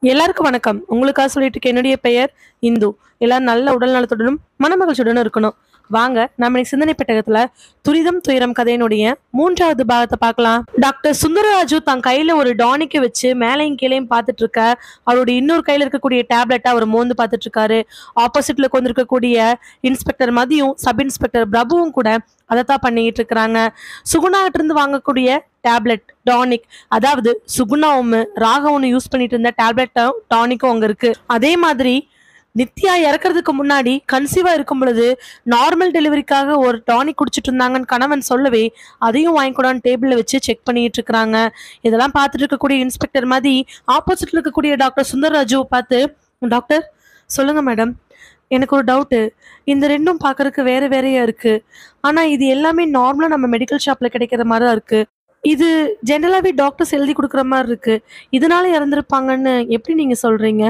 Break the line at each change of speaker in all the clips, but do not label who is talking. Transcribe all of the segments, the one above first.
எல்லாருக்கும் வணக்கம். உங்களுக்காக சொல்லிட்டு இருக்க என்னுடைய பெயர் இந்து. எல்லாரும் நல்ல உடல் நலத்துடனும் மனமகிழ்ச்சியுடனும் இருக்கணும். வாங்க நம்ம இன்னைக்கு சிந்தனை பெட்டகத்துல துரிதம் துயரம் கதையினுடைய 3வது பாகத்தை பார்க்கலாம். டாக்டர் சுந்தரராஜு தன் கையில ஒரு டானிக்க வச்சு மேலையும் கீழையும் பார்த்துட்டு இருக்க. அவருடைய இன்னொரு கையில இருக்கக்கூடிய டேப்லெட்டை அவர் மோந்து பார்த்துட்டு இருக்காரு. ஆப்போசிட்ல கொண்டிருக்கக்கூடிய இன்ஸ்பெக்டர் மதியும் சப் இன்ஸ்பெக்டர் பிரபுவும் கூட அதைத்தான் பண்ணிட்டு இருக்கிறாங்க. சுகுணாகிட்ட இருந்து வாங்கக்கூடிய டேப்லெட் டானிக், அதாவது சுகுணாவும் ராகவும் யூஸ் பண்ணிட்டு இருந்த டேப்லெட்டும் டானிக்கும் அங்க இருக்கு. அதே மாதிரி நித்யா இறக்கறதுக்கு முன்னாடி கன்சீவா இருக்கும் பொழுது நார்மல் டெலிவரிக்காக ஒரு டானிக் குடிச்சிட்டு இருந்தாங்கன்னு கணவன் சொல்லவே அதையும் வாங்கிக்கூடான்னு டேபிள்ல வச்சு செக் பண்ணிட்டு இருக்கிறாங்க. இதெல்லாம் பார்த்துட்டு இருக்கக்கூடிய இன்ஸ்பெக்டர் மாதிரி ஆப்போசிட்ல இருக்கக்கூடிய டாக்டர் சுந்தரராஜுவை பார்த்து, டாக்டர் சொல்லுங்க மேடம், எனக்கு ஒரு டவுட்டு. இந்த ரெண்டும் பார்க்கறதுக்கு வேற வேறையா இருக்கு. ஆனா இது எல்லாமே நார்மலா நம்ம மெடிக்கல் ஷாப்ல கிடைக்கிற மாதிரி தான் இருக்கு. இது ஜெனரலாவே டாக்டர்ஸ் எழுதி கொடுக்குற மாதிரி இருக்கு. இதனால இறந்துருப்பாங்கன்னு எப்படி நீங்க சொல்றீங்க?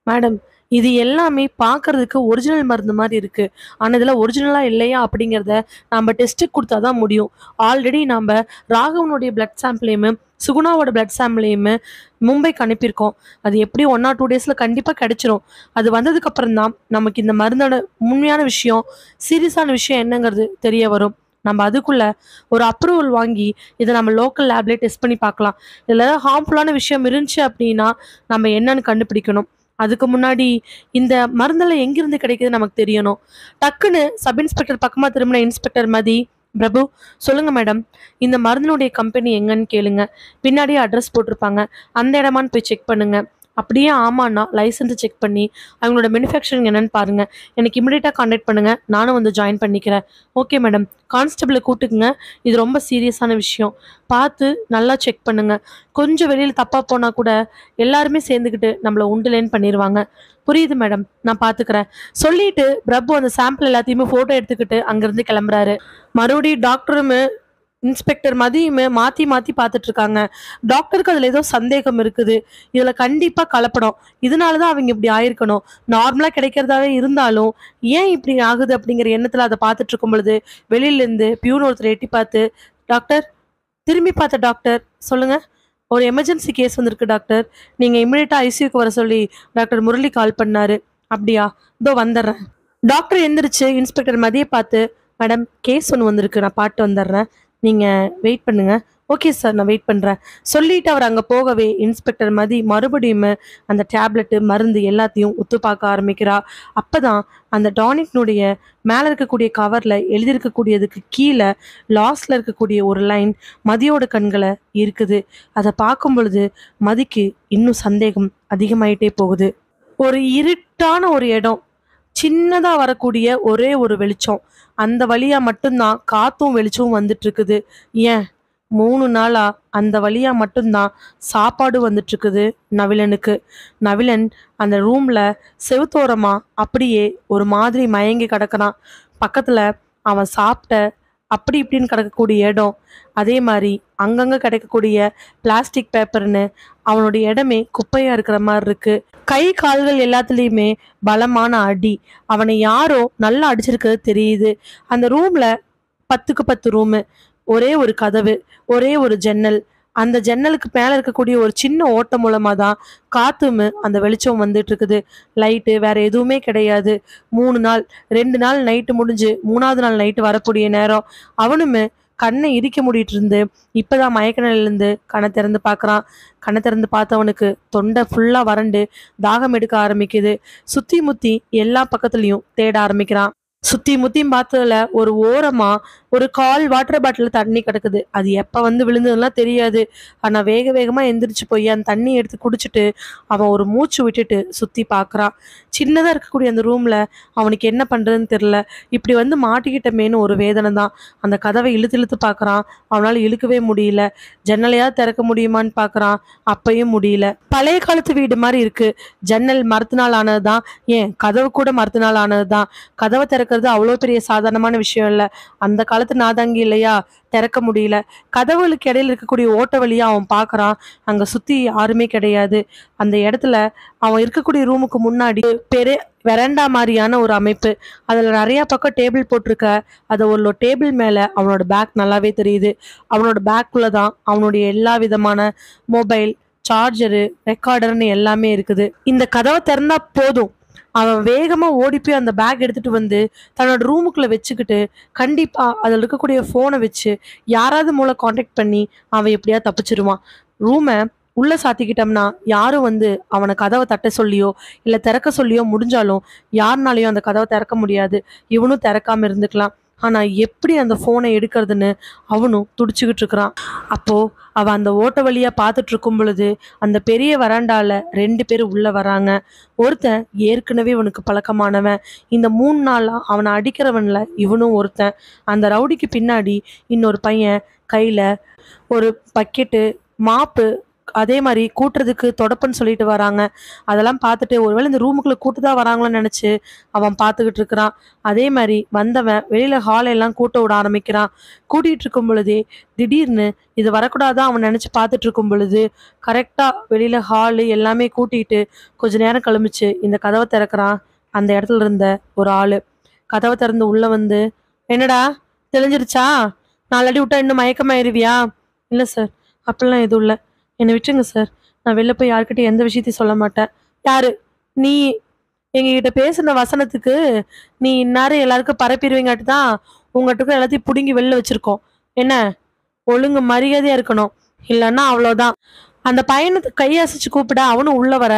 மேடம், இது எல்லாமே பார்க்கறதுக்கு ஒரிஜினல் மருந்து மாதிரி இருக்கு. ஆனா இதுல ஒரிஜினலா இல்லையா அப்படிங்கிறத நம்ம டெஸ்ட்டுக்கு கொடுத்தா தான் முடியும். ஆல்ரெடி நம்ம ராகவனுடைய பிளட் சாம்பிளையுமே சுகுணாவோட பிளட் சாம்பிளையுமே மும்பைக்கு அனுப்பியிருக்கோம். அது எப்படி 1 or 2 டேஸ்ல கண்டிப்பா கிடைச்சிரும். அது வந்ததுக்கு அப்புறம் தான் நமக்கு இந்த மருந்தோட உண்மையான விஷயம், சீரியஸான விஷயம் என்னங்கிறது தெரிய வரும். நம்ம அதுக்குள்ள ஒரு அப்ரூவல் வாங்கி இதை நம்ம லோக்கல் லேப்லேயே டெஸ்ட் பண்ணி பார்க்கலாம். இதில் ஏதாவது ஹார்ம்ஃபுல்லான விஷயம் இருந்துச்சு அப்படின்னா நம்ம என்னன்னு கண்டுபிடிக்கணும். அதுக்கு முன்னாடி இந்த மருந்தெல்லாம் எங்கிருந்து கிடைக்குதுன்னு நமக்கு தெரியணும். டக்குன்னு சப் இன்ஸ்பெக்டர் பக்கமா திரும்பின இன்ஸ்பெக்டர் மதி, பிரபு சொல்லுங்க மேடம், இந்த மருந்தினுடைய கம்பெனி எங்கன்னு கேளுங்க. பின்னாடியே அட்ரஸ் போட்டிருப்பாங்க, அந்த இடமான்னு போய் செக் பண்ணுங்க. அப்படியே ஆமாண்ணா லைசன்ஸை செக் பண்ணி அவங்களோட மேனுஃபேக்சரிங் என்னன்னு பாருங்க. எனக்கு இமிடியேட்டாக கான்டாக்ட் பண்ணுங்க, நானும் வந்து ஜாயின் பண்ணிக்கிறேன். ஓகே மேடம், கான்ஸ்டபிளை கூட்டுக்குங்க. இது ரொம்ப சீரியஸான விஷயம். பார்த்து நல்லா செக் பண்ணுங்க. கொஞ்சம் வெளியில் தப்பாக போனால் கூட எல்லாருமே சேர்ந்துக்கிட்டு நம்மளை உண்டுலேன்னு பண்ணிடுவாங்க. புரியுது மேடம், நான் பார்த்துக்கிறேன் சொல்லிட்டு பிரபு அந்த சாம்பிள் எல்லாத்தையுமே ஃபோட்டோ எடுத்துக்கிட்டு அங்கேருந்து கிளம்புறாரு. மறுபடியும் டாக்டரும் இன்ஸ்பெக்டர் மதியுமே மாற்றி மாற்றி பார்த்துட்டு இருக்காங்க. டாக்டருக்கு அதில் ஏதோ சந்தேகம் இருக்குது. இதில் கண்டிப்பாக கலப்படம். இதனால தான் அவங்க இப்படி ஆயிருக்கணும். நார்மலாக கிடைக்கிறதாவே இருந்தாலும் ஏன் இப்படி ஆகுது அப்படிங்கிற எண்ணத்தில் அதை பார்த்துட்டு இருக்கும் பொழுது வெளியிலேருந்து பியூன் ஒருத்தர் எட்டி பார்த்து, டாக்டர் திரும்பி பார்த்த டாக்டர், சொல்லுங்க, ஒரு எமர்ஜென்சி கேஸ் வந்திருக்கு டாக்டர். நீங்கள் இமிடியேட்டாக ஐசியூக்கு வர சொல்லி டாக்டர் முரளி கால் பண்ணாரு. அப்படியா, இதோ வந்துடுறேன். டாக்டர் எந்திரிச்சு இன்ஸ்பெக்டர் மதியை பார்த்து, மேடம் கேஸ் ஒன்று வந்திருக்கு, நான் பாட்டு வந்துடுறேன், நீங்கள் வெயிட் பண்ணுங்க. ஓகே சார், நான் வெயிட் பண்ணுறேன் சொல்லிட்டு அவர் அங்கே போகவே இன்ஸ்பெக்டர் மதி மறுபடியும் அந்த டேப்லெட்டு மருந்து எல்லாத்தையும் உத்து பார்க்க ஆரம்பிக்கிறா. அப்போ தான் அந்த டானிக்னுடைய மேலே இருக்கக்கூடிய கவரில் எழுதியிருக்கக்கூடியதுக்கு கீழே லாஸ்டில் இருக்கக்கூடிய ஒரு லைன் மதியோட கண்களை இருக்குது. அதை பார்க்கும் பொழுது மதிக்கு இன்னும் சந்தேகம் அதிகமாயிட்டே போகுது. ஒரு இருட்டான ஒரு இடம், சின்னதாக வரக்கூடிய ஒரே ஒரு வெளிச்சம், அந்த வழியா மட்டும்தான் காத்தும் வெளிச்சமும் வந்துட்டு இருக்குது. ஏன் 3 நாளா அந்த வழியா மட்டும்தான் சாப்பாடு வந்துட்டு இருக்குது நவிலனுக்கு. நவிலன் அந்த ரூம்ல செவுத்தோரமா அப்படியே ஒரு மாதிரி மயங்கி கிடக்குறான். பக்கத்துல அவன் சாப்பிட்ட அப்படி இப்படின்னு கிடக்கக்கூடிய இடம், அதே மாதிரி அங்கங்க கிடைக்கக்கூடிய பிளாஸ்டிக் பேப்பர்னு அவனுடைய இடமே குப்பையா இருக்கிற மாதிரி இருக்கு. கை கால்கள் எல்லாத்துலேயுமே பலமான அடி. அவனை யாரோ நல்லா அடிச்சிருக்கிறது தெரியுது. அந்த ரூம்ல 10க்கு 10 ரூமு, ஒரே ஒரு கதவு, ஒரே ஒரு ஜன்னல். அந்த ஜன்னலுக்கு மேலே இருக்கக்கூடிய ஒரு சின்ன ஓட்டம் மூலமாக தான் காத்தும் அந்த வெளிச்சம் வந்துட்டு இருக்குது. லைட்டு வேற எதுவுமே கிடையாது. 3 நாள், 2 நாள் நைட்டு முடிஞ்சு 3வது நாள் நைட்டு வரக்கூடிய நேரம். அவனுமே கண்ணை இறுக்கி மூடிட்டு இருந்து இப்போதான் மயக்க நிலையிலேருந்து கண்ணை திறந்து பார்க்குறான். கண்ணை திறந்து பார்த்தவனுக்கு தொண்டை ஃபுல்லாக வறண்டு தாகம் எடுக்க ஆரம்பிக்குது. சுற்றி முற்றி எல்லா பக்கத்துலேயும் தேட ஆரம்பிக்கிறான். சுற்றி முற்றியும் பார்த்ததுல ஒரு ஓரமாக ஒரு கால் வாட்டர் பாட்டில் தண்ணி கிடக்குது. அது எப்போ வந்து விழுந்ததுலாம் தெரியாது. ஆனால் வேக வேகமாக எந்திரிச்சு போய் அந்த தண்ணி எடுத்து குடிச்சிட்டு அவன் ஒரு மூச்சு விட்டுட்டு சுற்றி பார்க்குறான். சின்னதாக இருக்கக்கூடிய அந்த ரூமில் அவனுக்கு என்ன பண்ணுறதுன்னு தெரில. இப்படி வந்து மாட்டிக்கிட்டமேனு ஒரு வேதனை தான். அந்த கதவை இழுத்து இழுத்து பார்க்குறான், அவனால் இழுக்கவே முடியல. ஜன்னலையாவது திறக்க முடியுமான்னு பார்க்குறான், அப்பையும் முடியல. பழைய காலத்து வீடு மாதிரி இருக்கு. ஜன்னல் மரத்தினால் ஆனது தான், ஏன் கதவு கூட மரத்தினால் ஆனது தான். கதவை திறக்கிறது அவ்வளோ பெரிய சாதாரணமான விஷயம் இல்லை. அந்த காலத்து நாதாங்கி இல்லையா, திறக்க முடியல. கதவுகளுக்கு இடையில இருக்கக்கூடிய ஓட்ட வழியா அவன் பார்க்கறான், அங்க சுத்தி யாருமே கிடையாது. அந்த இடத்துல அவன் இருக்கக்கூடிய ரூமுக்கு முன்னாடி பெரிய வெரண்டா மாதிரியான ஒரு அமைப்பு. அதுல நிறைய பக்கம் டேபிள் போட்டிருக்க. அதை ஒரு டேபிள் மேல அவனோட பேக் நல்லாவே தெரியுது. அவனோட பேக்குள்ள தான் அவனுடைய எல்லா விதமான மொபைல், சார்ஜரு, ரெக்கார்டர்னு எல்லாமே இருக்குது. இந்த கதவை திறந்தா போதும், அவன் வேகமா ஓடி போய் அந்த பேக் எடுத்துட்டு வந்து தன்னோட ரூமுக்குள்ள வச்சுக்கிட்டு, கண்டிப்பா அதுல இருக்கக்கூடிய ஃபோனை வச்சு யாராவது மூலம் காண்டாக்ட் பண்ணி அவன் எப்படியா தப்பிச்சிருவான். ரூம உள்ள சாத்திக்கிட்டோம்னா யாரும் வந்து அவனை கதவை தட்ட சொல்லியோ இல்ல திறக்க சொல்லியோ முடிஞ்சாலும் யாருனாலையும் அந்த கதவை திறக்க முடியாது. இவனும் திறக்காம இருந்துக்கலாம். ஆனா எப்படி அந்த ஃபோனை எடுக்கிறதுன்னு அவனும் துடிச்சுக்கிட்டு இருக்கிறான். அப்போ அவ அந்த ஓட்ட வழியா பார்த்துட்டு இருக்கும் பொழுது அந்த பெரிய வராண்டால 2 பேர் உள்ள வராங்க. ஒருத்தன் ஏற்கனவே இவனுக்கு பழக்கமானவன். இந்த 3 நாளா அவனை அடிக்கிறவன்ல இவனும் ஒருத்தன். அந்த ரவுடிக்கு பின்னாடி இன்னொரு பையன் கையில ஒரு பக்கெட்டு, மாப்பு, அதே மாதிரி கூட்டுறதுக்கு தொடப்புன்னு சொல்லிட்டு வராங்க. அதெல்லாம் பார்த்துட்டு ஒருவேளை இந்த ரூமுக்குள்ள கூட்டுதான் வராங்களோன்னு நினைச்சு அவன் பார்த்துக்கிட்டு இருக்கிறான். அதே மாதிரி வந்தவன் வெளியில ஹால் எல்லாம் கூட்ட விட ஆரம்பிக்கிறான். கூட்டிட்டு இருக்கும் பொழுதே திடீர்னு இது வரக்கூடாதான் அவன் நினைச்சு பார்த்துட்டு இருக்கும் பொழுது கரெக்டா வெளியில ஹாலு எல்லாமே கூட்டிட்டு கொஞ்ச நேரம் கழிச்சு இந்த கதவை திறக்கிறான். அந்த இடத்துல இருந்த ஒரு ஆளு கதவை திறந்து உள்ள வந்து, என்னடா தெளிஞ்சிருச்சா? நாலடி விட்டா இன்னும் மயக்கமாயிருவியா? இல்லை சார், அப்படிலாம் எதுவும் இல்லை, என்னை விட்டுருங்க சார். நான் வெளில போய் யார்கிட்டயும் எந்த விஷயத்தையும் சொல்ல மாட்டேன். யாரு நீ? எங்ககிட்ட பேசுன வசனத்துக்கு நீ இந்நேரம் எல்லாருக்கும் பரப்பிடுவீங்காட்டு தான் உங்ககிட்ட எல்லாத்தையும் பிடுங்கி வெளில வச்சிருக்கோம். என்ன, ஒழுங்கு மரியாதையா இருக்கணும், இல்லைன்னா அவ்வளோதான். அந்த பையனுக்கு கையசைச்சு கூப்பிட அவனும் உள்ள வர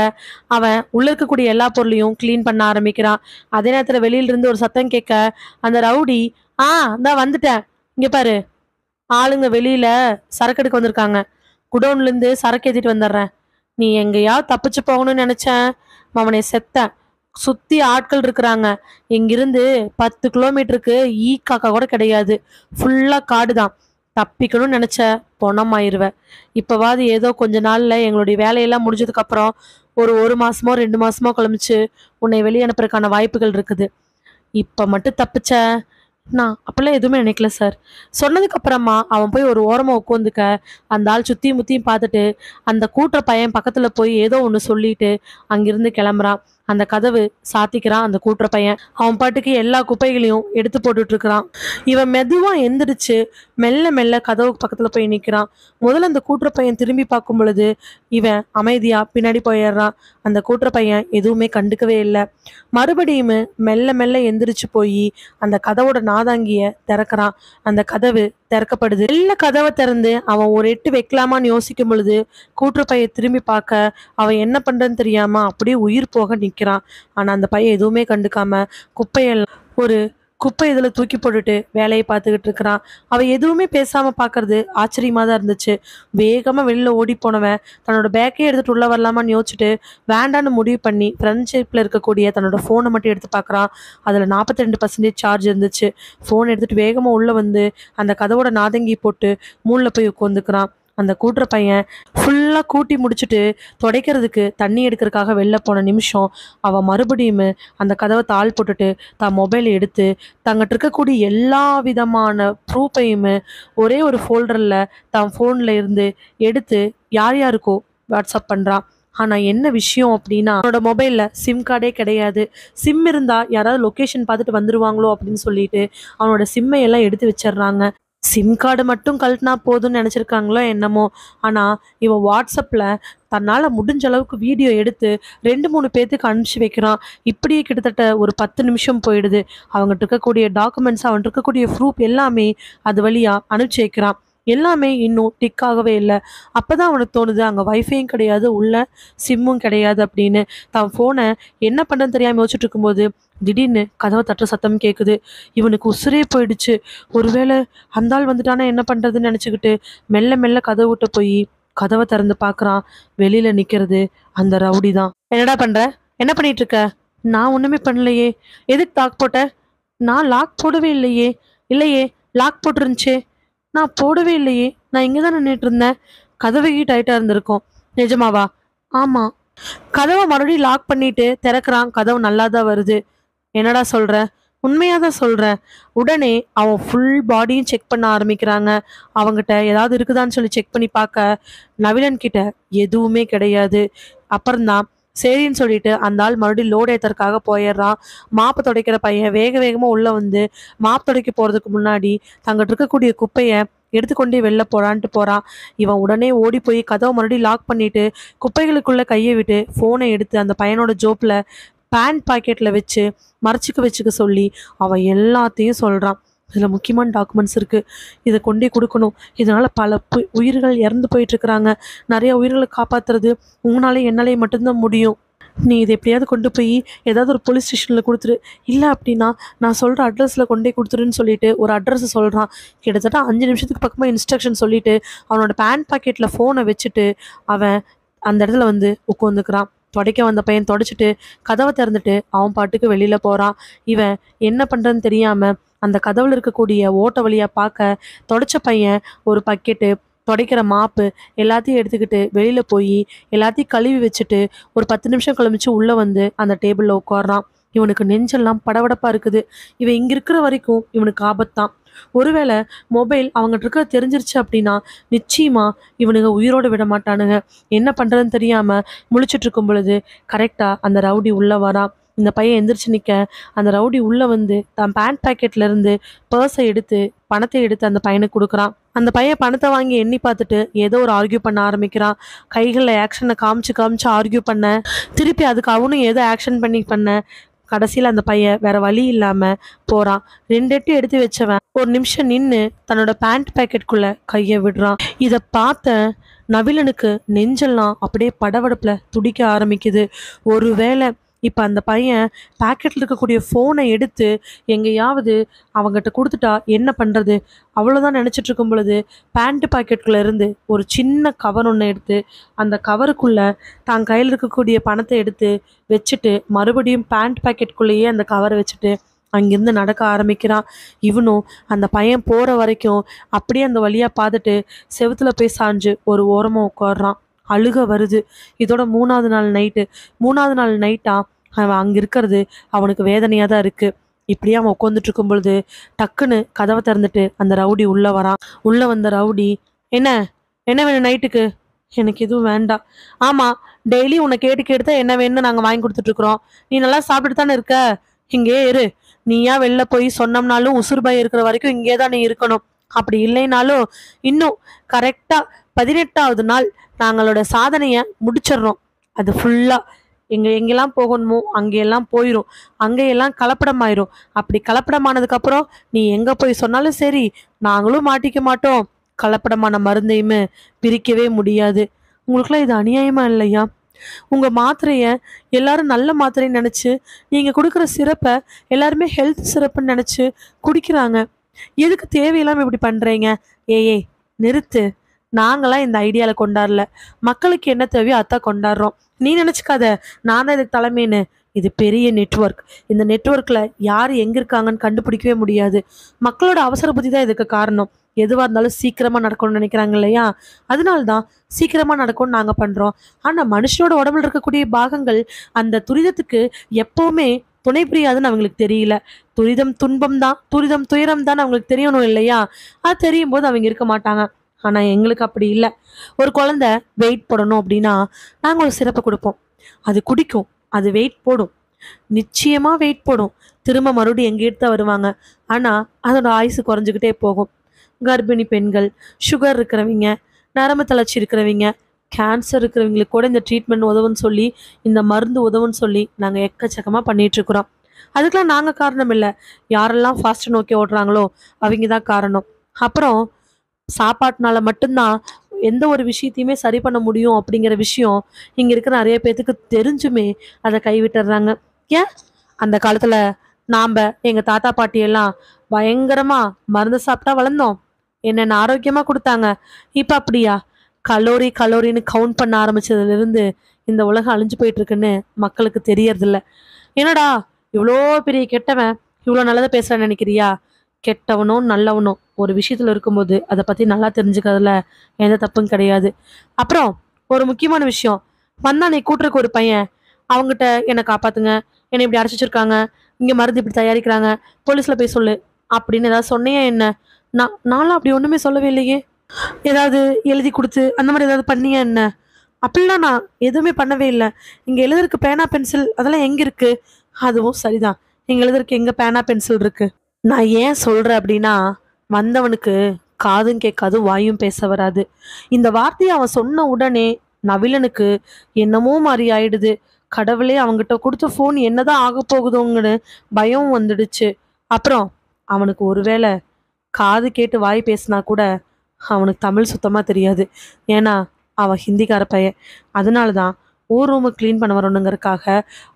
அவன் உள்ள இருக்கக்கூடிய எல்லா பொருளையும் கிளீன் பண்ண ஆரம்பிக்கிறான். அதே நேரத்துல வெளியில இருந்து ஒரு சத்தம் கேட்க அந்த ரவுடி, இந்தா வந்துட்டேன், இங்க பாரு, ஆளுங்க வெளியில சரக்கு எடுக்க வந்திருக்காங்க, குடோன்ல இருந்து சரக்கு ஏத்திட்டு வந்துடுறேன். நீ எங்கேயாவது தப்பிச்சு போகணும்னு நினைச்சேன், அவனை செத்தேன். சுத்தி ஆட்கள் இருக்கிறாங்க. இங்கிருந்து 10 கிலோமீட்டருக்கு காக்கா கூட கிடையாது, ஃபுல்லா காடுதான். தப்பிக்கணும்னு நினைச்ச பொணமாயிருவ. இப்பவாது ஏதோ கொஞ்ச நாள்ல எங்களுடைய வேலையெல்லாம் முடிஞ்சதுக்கு அப்புறம் ஒரு மாசமோ 2 மாசமோ கழிச்சு உன்னை வெளியே அனுப்புறதுக்கான வாய்ப்புகள் இருக்குது. இப்ப மட்டும் தப்பிச்ச. நான் அப்பெல்லாம் எதுவுமே நினைக்கல சார். சொன்னதுக்கு அப்புறமா அவன் போய் ஒரு ஓரமா உட்காந்துக்க அந்த ஆள் சுத்தியும் முத்தியும் பார்த்துட்டு அந்த கூட்டுற பையன் பக்கத்துல போய் ஏதோ ஒண்ணு சொல்லிட்டு அங்கிருந்து கிளம்புறான். அந்த கதவு சாத்திக்கிறான் அந்த கூட்டுற பையன். அவன் பாட்டுக்கு எல்லா குப்பைகளையும் எடுத்து போட்டுட்டு இருக்கிறான். இவன் மெதுவா எந்திரிச்சு மெல்ல மெல்ல கதவுக்கு பக்கத்துல போய் நிக்கிறான். முதல்ல அந்த கூட்டுற பையன் திரும்பி பார்க்கும் பொழுது இவன் அமைதியா பின்னாடி போயிடுறான். அந்த கூட்டுற பையன் எதுவுமே கண்டுக்கவே இல்லை. மறுபடியும் மெல்ல மெல்ல எந்திரிச்சு போய் அந்த கதவோட நாதாங்கிய திறக்கிறான். அந்த கதவு திறக்கப்படுது. எல்லா கதவை திறந்து அவன் ஒரு எட்டு வைக்கலாமான்னு யோசிக்கும் பொழுது கூட்டுற பையன் திரும்பி பார்க்க அவன் என்ன பண்றன்னு தெரியாம அப்படியே உயிர் போக நிக்கிறான். ஆனா அந்த பையன் எதுவுமே கண்டுக்காம குப்பையெல்லாம் ஒரு குப்பை இதுல தூக்கி போட்டுட்டு வேலையை பார்த்துக்கிட்டு இருக்கிறான். அவன் எதுவுமே பேசாம பாக்குறது ஆச்சரியமா தான் இருந்துச்சு. வேகமா வெளியில ஓடி போனவன் தன்னோட பேக்கே எடுத்துட்டு உள்ள வரலாமான்னு யோசிச்சுட்டு வேண்டான்னு முடிவு பண்ணி ஃப்ரெண்ட்ஷிப்ல இருக்கக்கூடிய தன்னோட போனை மட்டும் எடுத்து பாக்குறான். அதுல 42% சார்ஜ் இருந்துச்சு. போன் எடுத்துட்டு வேகமா உள்ள வந்து அந்த கதவோட நாதங்கி போட்டு மூணுல போய் உட்காந்துக்கிறான். அந்த கூட்டுற பையன் ஃபுல்லா கூட்டி முடிச்சுட்டு துடைக்கிறதுக்கு தண்ணி எடுக்கிறதுக்காக வெளில போன நிமிஷம் அவன் மறுபடியும் அந்த கதவை தாள் போட்டுட்டு தான் மொபைலை எடுத்து தங்கிட்ட இருக்கக்கூடிய எல்லா விதமான ப்ரூஃபையும் ஒரே ஒரு ஃபோல்டர்ல தான் ஃபோன்ல இருந்து எடுத்து யார் யாருக்கோ வாட்ஸ்அப் பண்றான். ஆனா என்ன விஷயம் அப்படின்னா, அவனோட மொபைல்ல சிம் கார்டே கிடையாது. சிம் இருந்தா யாராவது லொக்கேஷன் பார்த்துட்டு வந்துருவாங்களோ அப்படின்னு சொல்லிட்டு அவனோட சிம்மை எல்லாம் எடுத்து வச்சிடுறாங்க. சிம் கார்டு மட்டும் கழட்டினா போதும்னு நினச்சிருக்காங்களோ என்னமோ. ஆனால் இவன் வாட்ஸ்அப்பில் தன்னால் முடிஞ்ச அளவுக்கு வீடியோ எடுத்து 2-3 பேர்த்துக்கு அனுப்பிச்சி வைக்கிறான். இப்படியே கிட்டத்தட்ட ஒரு 10 நிமிஷம் போயிடுது. அவங்ககிட்ட இருக்கக்கூடிய டாக்குமெண்ட்ஸ், அவன்கிட்ட இருக்கக்கூடிய ப்ரூஃப் எல்லாமே அது வழியாக அனுப்பிச்சி வைக்கிறான். எல்லாமே இன்னும் டிக் ஆகவே இல்லை. அப்போதான் அவனுக்கு தோணுது அங்கே வைஃபையும் கிடையாது, உள்ள சிம்மும் கிடையாது அப்படின்னு. தான் ஃபோனை என்ன பண்ணுறன்னு தெரியாமல் யோசிச்சுட்டு இருக்கும்போது திடீர்னு கதவை தட்டுற சத்தம் கேட்குது. இவனுக்கு உசுரே போயிடுச்சு. ஒருவேளை அந்த ஆள் வந்துட்டானா என்ன பண்ணுறதுன்னு நினச்சிக்கிட்டு மெல்ல மெல்ல கதவை விட்டு போய் கதவை திறந்து பார்க்குறான். வெளியில நிற்கிறது அந்த ரவுடி தான். என்னடா பண்ணுற? என்ன பண்ணிட்டு இருக்க? நான் ஒன்றுமே பண்ணலையே. எதுக்கு லாக் போட்ட? நான் லாக் போடவே இல்லையே. இல்லையே, லாக் போட்டுருந்துச்சே. நான் போடவே இல்லையே. நான் இங்கே தான் நின்றுட்டு இருந்தேன். கதவு டைட்டாக இருந்திருக்கும். நிஜமாவா? ஆமாம். கதவை மறுபடியும் லாக் பண்ணிட்டு திறக்கிறான். கதவு நல்லா தான் வருது. என்னடா சொல்ற? உண்மையாக தான் சொல்கிறேன். உடனே அவன் ஃபுல் பாடியும் செக் பண்ண ஆரம்பிக்கிறாங்க. அவங்ககிட்ட ஏதாவது இருக்குதான்னு சொல்லி செக் பண்ணி பார்க்க நவிலன் கிட்ட எதுவுமே கிடையாது. அப்புறம்தான் சரின்னு சொல்லிட்டு அந்த ஆள் மறுபடியும் லோட் ஏற்றுறதுக்காக போயிடுறான். மாப்பு துடைக்கிற பையன் வேக வேகமாக உள்ளே வந்து மாப்பு துடைக்க போகிறதுக்கு முன்னாடி தங்கிட்ட இருக்கக்கூடிய குப்பையை எடுத்துக்கொண்டே வெளில போறான்ட்டு போறான். இவன் உடனே ஓடி போய் கதவை மறுபடியும் லாக் பண்ணிட்டு குப்பைகளுக்குள்ள கையை விட்டு ஃபோனை எடுத்து அந்த பையனோட ஜோப்ல பேண்ட் பாக்கெட்ல வச்சு வச்சுக்க சொல்லி அவன் எல்லாத்தையும் சொல்றான். இதில் முக்கியமான டாக்குமெண்ட்ஸ் இருக்குது, இதை கொண்டே கொடுக்கணும், இதனால் பல உயிர்கள் இறந்து போயிட்டுருக்குறாங்க, நிறைய உயிர்களை காப்பாற்றுறது உங்களாலே என்னாலே மட்டும்தான் முடியும், நீ இதை எப்படியாவது கொண்டு போய் ஏதாவது ஒரு போலீஸ் ஸ்டேஷனில் கொடுத்துரு, இல்லை அப்படின்னா நான் சொல்கிற அட்ரஸில் கொண்டே கொடுத்துருன்னு சொல்லிட்டு ஒரு அட்ரஸை சொல்கிறான். கிட்டத்தட்ட 5 நிமிஷத்துக்கு பக்கமாக இன்ஸ்ட்ரக்ஷன் சொல்லிவிட்டு அவனோட பேண்ட் பாக்கெட்டில் ஃபோனை வச்சுட்டு அவன் அந்த இடத்துல வந்து உட்காந்துக்கிறான். துடைக்க வந்த பையன் துடைச்சிட்டு கதவை திறந்துட்டு அவன் பாட்டுக்கு வெளியில் போகிறான். இவன் என்ன பண்ணுறதுன்னு தெரியாமல் அந்த கதவுல இருக்கக்கூடிய ஓட்ட வழியாக பார்க்க துடைச்ச பையன் ஒரு பக்கெட்டு துடைக்கிற மாப்பு எல்லாத்தையும் எடுத்துக்கிட்டு வெளியில் போய் எல்லாத்தையும் கழுவி வச்சுட்டு ஒரு 10 நிமிஷம் கழிச்சு உள்ளே வந்து அந்த டேபிளில் உட்காடுறான். இவனுக்கு நெஞ்செல்லாம் படபடப்பாக இருக்குது. இவன் இங்கே இருக்கிற வரைக்கும் இவனுக்கு ஆபத்தான். ஒருவேளை மொபைல் அவங்ககிட்ட இருக்க தெரிஞ்சிருச்சு அப்படின்னா நிச்சயமா இவனுங்க உயிரோடு விட மாட்டானுங்க. என்ன பண்ணுறதுன்னு தெரியாமல் முழிச்சிட்டு இருக்கும் பொழுது கரெக்டாக அந்த ரவுடி உள்ளே வரான். இந்த பையன் எந்திரிச்சு நிற்க அந்த ரவுடி உள்ளே வந்து தன் பேண்ட் பாக்கெட்லேருந்து பர்ஸை எடுத்து பணத்தை எடுத்து அந்த பையனுக்கு கொடுக்குறான். அந்த பையன் பணத்தை வாங்கி எண்ணி பார்த்துட்டு ஏதோ ஒரு ஆர்கியூ பண்ண ஆரம்பிக்கிறான். கைகளில் ஆக்ஷனை காமிச்சு ஆர்கியூ பண்ண, திருப்பி அதுக்கு அவனும் ஏதோ ஆக்ஷன் பண்ண கடைசியில் அந்த பையன் வேற வழி இல்லாமல் போகிறான். 2 எட்டு எடுத்து வச்சவன் ஒரு நிமிஷம் நின்று தன்னோட பேண்ட் பேக்கெட்டுக்குள்ளே கையை விடுறான். இதை பார்த்த நபிலனுக்கு நெஞ்செல்லாம் அப்படியே படபடப்பில் துடிக்க ஆரம்பிக்குது. ஒருவேளை இப்போ அந்த பையன் பேக்கெட்டில் இருக்கக்கூடிய ஃபோனை எடுத்து எங்கேயாவது அவங்ககிட்ட கொடுத்துட்டா என்ன பண்ணுறது, அவ்வளோதான் நினச்சிட்டு இருக்கும் பொழுது பேண்ட் பாக்கெட்டுக்குள்ளே இருந்து ஒரு சின்ன கவர் ஒன்று எடுத்து அந்த கவருக்குள்ளே தான் கையில் இருக்கக்கூடிய பணத்தை எடுத்து வச்சுட்டு மறுபடியும் பேண்ட் பாக்கெட்டுக்குள்ளேயே அந்த கவரை வச்சுட்டு அங்கேருந்து நடக்க ஆரம்பிக்கிறான். இவனும் அந்த பையன் போகிற வரைக்கும் அப்படியே அந்த வழியாக பார்த்துட்டு செவுத்துல போய் சாஞ்சு ஒரு ஓரமாக உட்காடுறான். அழுக வருது. இதோட 3வது நாள் நைட்டா அவன் அங்கே இருக்கிறது அவனுக்கு வேதனையாக தான் இருக்குது. இப்படியே அவன் உட்காந்துட்டு இருக்கும் பொழுது டக்குன்னு கதவை திறந்துட்டு அந்த ரவுடி உள்ளே வரான். உள்ளே வந்த ரவுடி, என்ன வேணும் நைட்டுக்கு? எனக்கு எதுவும் வேண்டாம். ஆமாம், டெய்லி உன்னை கேட்டு தான் என்ன வேணும்னு நாங்கள் வாங்கி கொடுத்துட்ருக்குறோம். நீ நல்லா சாப்பிட்டுட்டு தானே இருக்க, இங்கே இரு. நீயா வெளில போய் சொன்னோம்னாலும் உசுறுபாய் இருக்கிற வரைக்கும் இங்கே தான் நீ இருக்கணும். அப்படி இல்லைனாலும் இன்னும் கரெக்டாக 18வது நாள் நாங்களோட சாதனையை முடிச்சிடுறோம். அது ஃபுல்லாக எங்கெல்லாம் போகணுமோ அங்கெல்லாம் போயிடும், அங்கேயெல்லாம் கலப்படமாயிரும். அப்படி கலப்படமானதுக்கப்புறம் நீ எங்கே போய் சொன்னாலும் சரி, நாங்களும் மாட்டிக்க மாட்டோம். கலப்படமான மருந்தையுமே பிரிக்கவே முடியாது. உங்களுக்குலாம் இது அநியாயமா இல்லையா? உங்கள் மாத்திரையை எல்லாரும் நல்ல மாத்திரைன்னு நினச்சி நீங்கள் கொடுக்குற சிறப்பை எல்லாருமே ஹெல்த் சிறப்புன்னு நினச்சி குடிக்கிறாங்க. எதுக்கு தேவையில்லாமல் இப்படி பண்ணுறீங்க? ஏய் நிறுத்து. நாங்களாம் இந்த ஐடியாவில் கொண்டாடல, மக்களுக்கு என்ன தேவையோ அதான் கொண்டாடுறோம். நீ நினச்சிக்காத நான் தான் இதுக்கு தலைமைன்னு. இது பெரிய நெட்வொர்க். இந்த நெட்வொர்க்கில் யார் எங்கே இருக்காங்கன்னு கண்டுபிடிக்கவே முடியாது. மக்களோட அவசர புத்தி தான் இதுக்கு காரணம். எதுவாக இருந்தாலும் சீக்கிரமாக நடக்கணும்னு நினைக்கிறாங்க இல்லையா? அதனால்தான் சீக்கிரமாக நடக்கும்னு நாங்கள் பண்ணுறோம். ஆனால் மனுஷனோட உடம்புல இருக்கக்கூடிய பாகங்கள் அந்த துரிதத்துக்கு எப்போவுமே துணை புரியாதுன்னு அவங்களுக்கு தெரியல. துரிதம் துன்பம் தான், துரிதம் துயரம் தான் அவங்களுக்கு தெரியணும் இல்லையா? அது தெரியும் போது அவங்க இருக்க மாட்டாங்க. ஆனால் எங்களுக்கு அப்படி இல்லை. ஒரு குழந்தை வெயிட் போடணும் அப்படின்னா நாங்கள் ஒரு சிறப்பை கொடுப்போம். அது குடிக்கும், அது வெயிட் போடும், நிச்சயமாக வெயிட் போடும். திரும்ப மறுபடியும் எங்கேட்டு தான் வருவாங்க. ஆனால் அதோட ஆயுசு குறைஞ்சிக்கிட்டே போகும். கர்ப்பிணி பெண்கள், சுகர் இருக்கிறவங்க, நரம்பு தளர்ச்சி இருக்கிறவங்க, கேன்சர் இருக்கிறவங்களுக்கு கூட இந்த ட்ரீட்மெண்ட் உதவுன்னு சொல்லி, இந்த மருந்து உதவுன்னு சொல்லி நாங்கள் எக்கச்சக்கமாக பண்ணிகிட்ருக்குறோம். அதுக்கெலாம் நாங்கள் காரணம் இல்லை. யாரெல்லாம் ஃபாஸ்ட்டை நோக்கி ஓடுறாங்களோ அவங்க தான் காரணம். அப்புறம் சாப்பாட்டுனால மட்டும்தான் எந்த ஒரு விஷயத்தையுமே சரி பண்ண முடியும் அப்படிங்கிற விஷயம் இங்கே இருக்கிற நிறைய பேர்த்துக்கு தெரிஞ்சுமே அதை கைவிட்டுறாங்க. ஏன் அந்த காலத்தில் நாம் எங்கள் தாத்தா பாட்டியெல்லாம் பயங்கரமாக மருந்து சாப்பிட்டா வளர்ந்தோம், என்னென்ன ஆரோக்கியமாக கொடுத்தாங்க. இப்போ அப்படியா? கலோரின்னு கவுண்ட் பண்ண ஆரம்பிச்சதுலேருந்து இந்த உலகம் அழிஞ்சு போயிட்டுருக்குன்னு மக்களுக்கு தெரியறதில்ல. என்னடா இவ்வளோ பெரிய கெட்டவன் இவ்வளோ நல்லதை பேசுகிறான்னு நினைக்கிறியா? கெட்டவனோ நல்லவனோ ஒரு விஷயத்தில் இருக்கும்போது அதை பற்றி நல்லா தெரிஞ்சுக்கிறதுல எந்த தப்பும் கிடையாது. அப்புறம் ஒரு முக்கியமான விஷயம், வந்தா நீ கூட்டுறக்கு ஒரு பையன், அவங்ககிட்ட என்னை காப்பாற்றுங்க, என்னை இப்படி அடைச்சி வச்சிருக்காங்க, இங்கே மருந்து இப்படி தயாரிக்கிறாங்க, போலீஸில் போய் சொல்லு அப்படின்னு ஏதாவது சொன்னையா என்ன? நானும் அப்படி ஒன்றுமே சொல்லவே இல்லையே. ஏதாவது எழுதி கொடுத்து அந்த மாதிரி ஏதாவது பண்ணியா என்ன? அப்படிலாம் நான் எதுவுமே பண்ணவே இல்லை. இங்கே எழுதுறதுக்கு பேனா பென்சில் அதெல்லாம் எங்கே இருக்குது? அதுவும் சரிதான், இங்கே எழுதுறதுக்கு எங்கே பேனா பென்சில் இருக்குது? நான் ஏன் சொல்கிறேன் அப்படின்னா, வந்தவனுக்கு காதும் கேட்காது வாயும் பேச வராது. இந்த வார்த்தையை அவன் சொன்ன உடனே நவிலனுக்கு என்னமோ மாதிரி ஆயிடுது. கடவுளே, அவங்கிட்ட கொடுத்த ஃபோன் என்னதான் ஆக போகுதோங்கன்னு பயம் வந்துடுச்சு. அப்புறம் அவனுக்கு ஒருவேளை காது கேட்டு வாய் பேசினா கூட அவனுக்கு தமிழ் சுத்தமாக தெரியாது. ஏன்னா அவன் ஹிந்திக்கார பையன். அதனால தான் ஊர் ரூமை க்ளீன் பண்ண வரணுங்கிறதுக்காக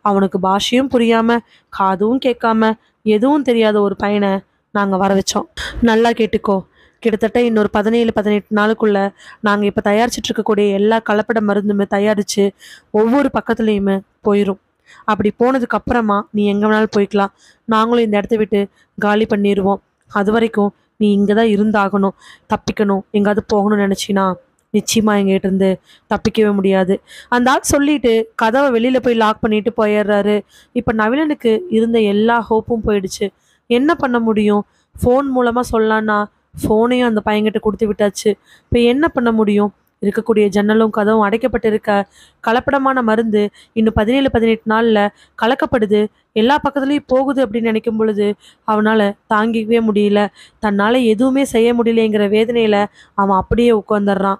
அவனுக்கு பாஷையும் புரியாமல் காதும் கேட்காம எதுவும் தெரியாத ஒரு பையனை நாங்கள் வர வச்சோம். நல்லா கேட்டுக்கோ, கிட்டத்தட்ட இன்னொரு 17-18 நாளுக்குள்ள நாங்கள் இப்போ தயாரிச்சிட்டு இருக்கக்கூடிய எல்லா கலப்பட மருந்துமே தயாரித்து ஒவ்வொரு பக்கத்துலேயுமே போயிடும். அப்படி போனதுக்கு அப்புறமா நீ எங்கே வேணாலும் போய்க்கலாம். நாங்களும் இந்த இடத்த விட்டு காலி பண்ணிடுவோம். அது வரைக்கும் நீ இங்கே தான் இருந்தாகணும். தப்பிக்கணும், எங்காவது போகணும்னு நினச்சினா நிச்சயமா எங்கிட்ட இருந்து தப்பிக்கவே முடியாது. அந்த ஆள் சொல்லிட்டு கதவை வெளியில போய் லாக் பண்ணிட்டு போயிடுறாரு. இப்போ நவிலனுக்கு இருந்த எல்லா ஹோப்பும் போயிடுச்சு. என்ன பண்ண முடியும்? ஃபோன் மூலமா சொல்லலான்னா ஃபோனையும் அந்த பையன்கிட்ட கொடுத்து விட்டாச்சு. இப்போ என்ன பண்ண முடியும்? இருக்கக்கூடிய ஜன்னலும் கதவும் அடைக்கப்பட்டு இருக்க. கலப்படமான மருந்து இன்னும் 17-18 நாள்ல கலக்கப்படுது, எல்லா பக்கத்துலேயும் போகுது அப்படின்னு நினைக்கும் பொழுது அவனால் தாங்கிக்கவே முடியல. தன்னால் எதுவுமே செய்ய முடியலைங்கிற வேதனையில் அவன் அப்படியே உட்காந்துடுறான்.